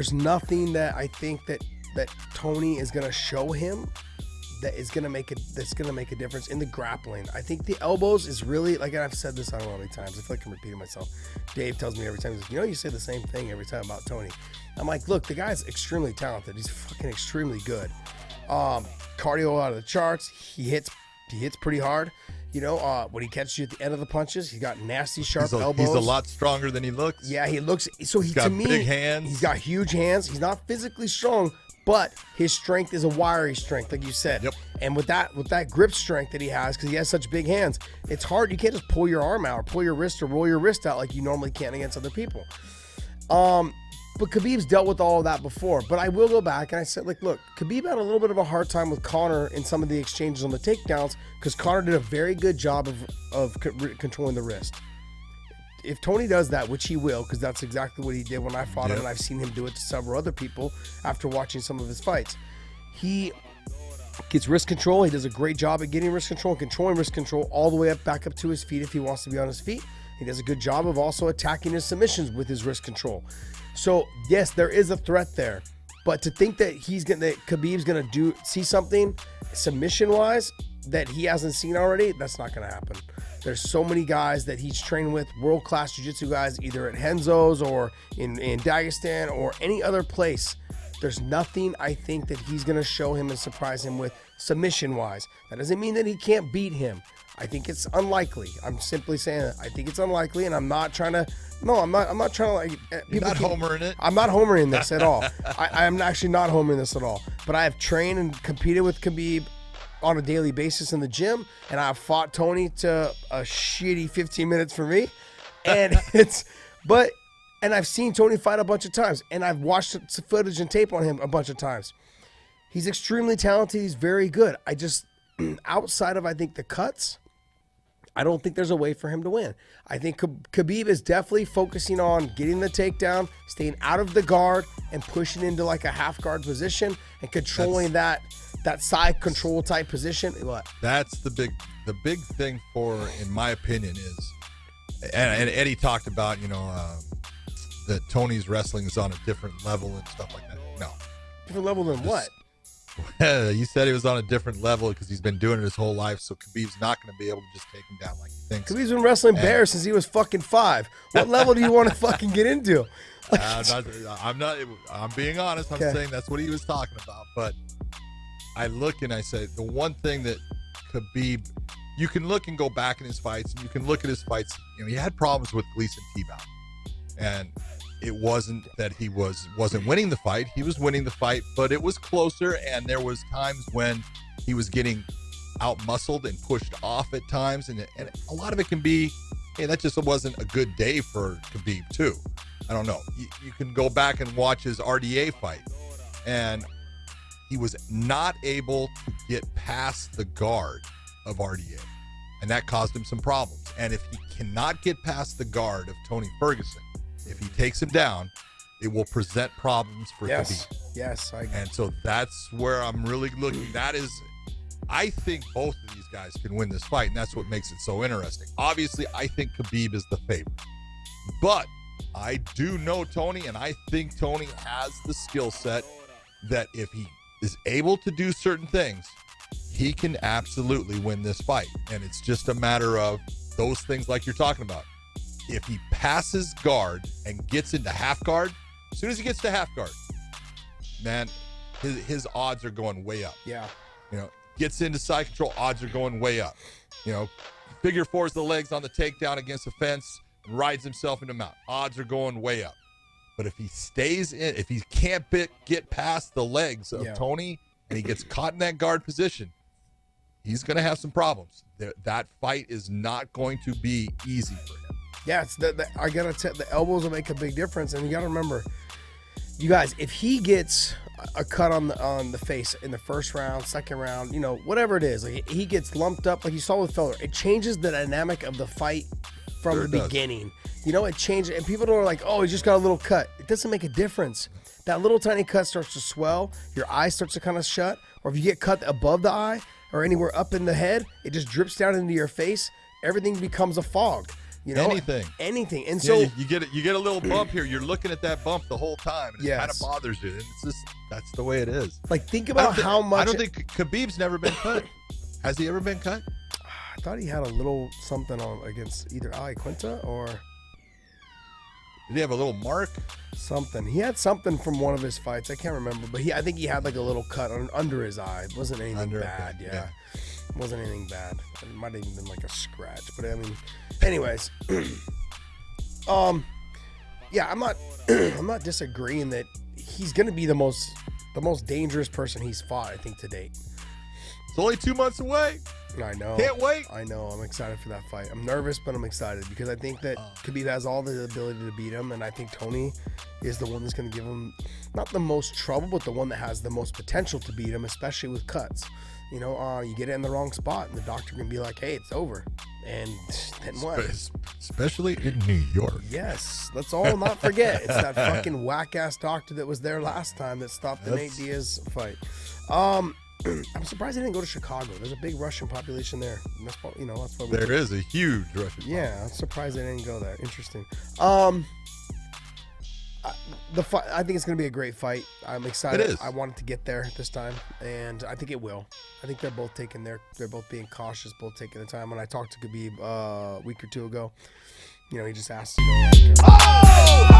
there's nothing that I think that Tony is gonna show him that is gonna make a difference in the grappling. I think the elbows is really, like, and I've said this I don't know how many times. I feel like I'm repeating myself. Dave tells me every time, he's like, you know, you say the same thing every time about Tony. I'm like, look, the guy's extremely talented. He's fucking extremely good. Cardio out of the charts. He hits pretty hard. You know, when he catches you at the end of the punches, he's got nasty, sharp elbows. He's a lot stronger than he looks. Yeah, he looks. So he's got big hands. He's got huge hands. He's not physically strong, but his strength is a wiry strength, like you said. Yep. And with that grip strength that he has, because he has such big hands, it's hard. You can't just pull your arm out or pull your wrist or roll your wrist out like you normally can against other people. But Khabib's dealt with all of that before. But I will go back and I said, like, look, Khabib had a little bit of a hard time with Conor in some of the exchanges on the takedowns because Conor did a very good job of controlling the wrist. If Tony does that, which he will, because that's exactly what he did when I fought him, and I've seen him do it to several other people after watching some of his fights. He gets wrist control. He does a great job at getting wrist control and controlling wrist control all the way back up to his feet if he wants to be on his feet. He does a good job of also attacking his submissions with his wrist control. So yes, there is a threat there, but to think that Khabib's gonna see something submission-wise that he hasn't seen already, that's not gonna happen. There's so many guys that he's trained with, world-class jiu-jitsu guys, either at Renzo's or in Dagestan or any other place. There's nothing I think that he's gonna show him and surprise him with submission-wise. That doesn't mean that he can't beat him. I think it's unlikely. I'm simply saying that. I think it's unlikely, and I'm not trying to. No, I'm not trying to, like. You're not homering it. I'm not homering this at all. I'm actually not homering this at all. But I have trained and competed with Khabib on a daily basis in the gym, and I've fought Tony to a shitty 15 minutes for me, and and I've seen Tony fight a bunch of times, and I've watched footage and tape on him a bunch of times. He's extremely talented. He's very good. I just, outside of, I think, the cuts, I don't think there's a way for him to win. I think Khabib is definitely focusing on getting the takedown, staying out of the guard, and pushing into like a half guard position and controlling that side control type position. What? That's the big thing in my opinion, is, and Eddie talked about, that Tony's wrestling is on a different level and stuff like that. No. Different level than what? You said he was on a different level because he's been doing it his whole life, so Khabib's not going to be able to just take him down like he thinks. Khabib's been wrestling bears since he was fucking 5. What level do you want to fucking get into? I'm being honest. I'm saying that's what he was talking about. But I look and I say the one thing that Khabib, you can look and go back in his fights, and you can look at his fights. He had problems with Gleason Tebow, and it wasn't that he wasn't winning the fight. He was winning the fight, but it was closer, and there was times when he was getting out-muscled and pushed off at times, and a lot of it can be, hey, that just wasn't a good day for Khabib too. I don't know. You can go back and watch his RDA fight, and he was not able to get past the guard of RDA, and that caused him some problems. And if he cannot get past the guard of Tony Ferguson, if he takes him down, it will present problems for Khabib. Yes, I agree. And so that's where I'm really looking. I think both of these guys can win this fight, and that's what makes it so interesting. Obviously, I think Khabib is the favorite, but I do know Tony, and I think Tony has the skill set that if he is able to do certain things, he can absolutely win this fight. And it's just a matter of those things like you're talking about. If he passes guard and gets into half guard, as soon as he gets to half guard, man, his odds are going way up. Yeah. Gets into side control, odds are going way up. Figure fours the legs on the takedown against the fence and rides himself into mount. Odds are going way up. But if he stays in, if he can't get past the legs of Tony and he gets caught in that guard position, he's going to have some problems. That fight is not going to be easy for him. Yeah, I gotta tell, the elbows will make a big difference, and you gotta remember, you guys, if he gets a cut on the face in the first round, second round, whatever it is, like he gets lumped up, like you saw with Feller, it changes the dynamic of the fight from the beginning. It changes, and people are like, oh, he just got a little cut. It doesn't make a difference. That little tiny cut starts to swell, your eye starts to kind of shut, or if you get cut above the eye or anywhere up in the head, it just drips down into your face. Everything becomes a fog. You know, anything. And so you get a little bump here. You're looking at that bump the whole time, and it kind of bothers you. And it's just that's the way it is. Like, think about how much. I don't think Khabib's never been cut. Has he ever been cut? I thought he had a little something on against either Ali Quinta or. Did he have a little mark? Something. He had something from one of his fights. I can't remember, but I think he had like a little cut under his eye. It wasn't anything bad. Yeah. It wasn't anything bad. It might have even been like a scratch. But I mean, anyways, yeah, I'm not disagreeing that he's gonna be the most dangerous person he's fought, I think, to date. It's only 2 months away. I know. Can't wait. I know. I'm excited for that fight. I'm nervous, but I'm excited because I think that Khabib has all the ability to beat him, and I think Tony is the one that's going to give him not the most trouble, but the one that has the most potential to beat him, especially with cuts. You know, you get it in the wrong spot, and the doctor can be like, "Hey, it's over," and then what? Especially in New York. Yes, let's all not forget it's that fucking whack ass doctor that was there last time that stopped the Nate Diaz fight. I'm surprised they didn't go to Chicago. There's a big Russian population there. And that's why there is a huge Russian population. Yeah, I'm surprised they didn't go there. Interesting. The fight, I think it's going to be a great fight. I'm excited. It is. I want it to get there this time, and I think it will. I think they're both being cautious, both taking the time. When I talked to Khabib a week or two ago, he just asked to go.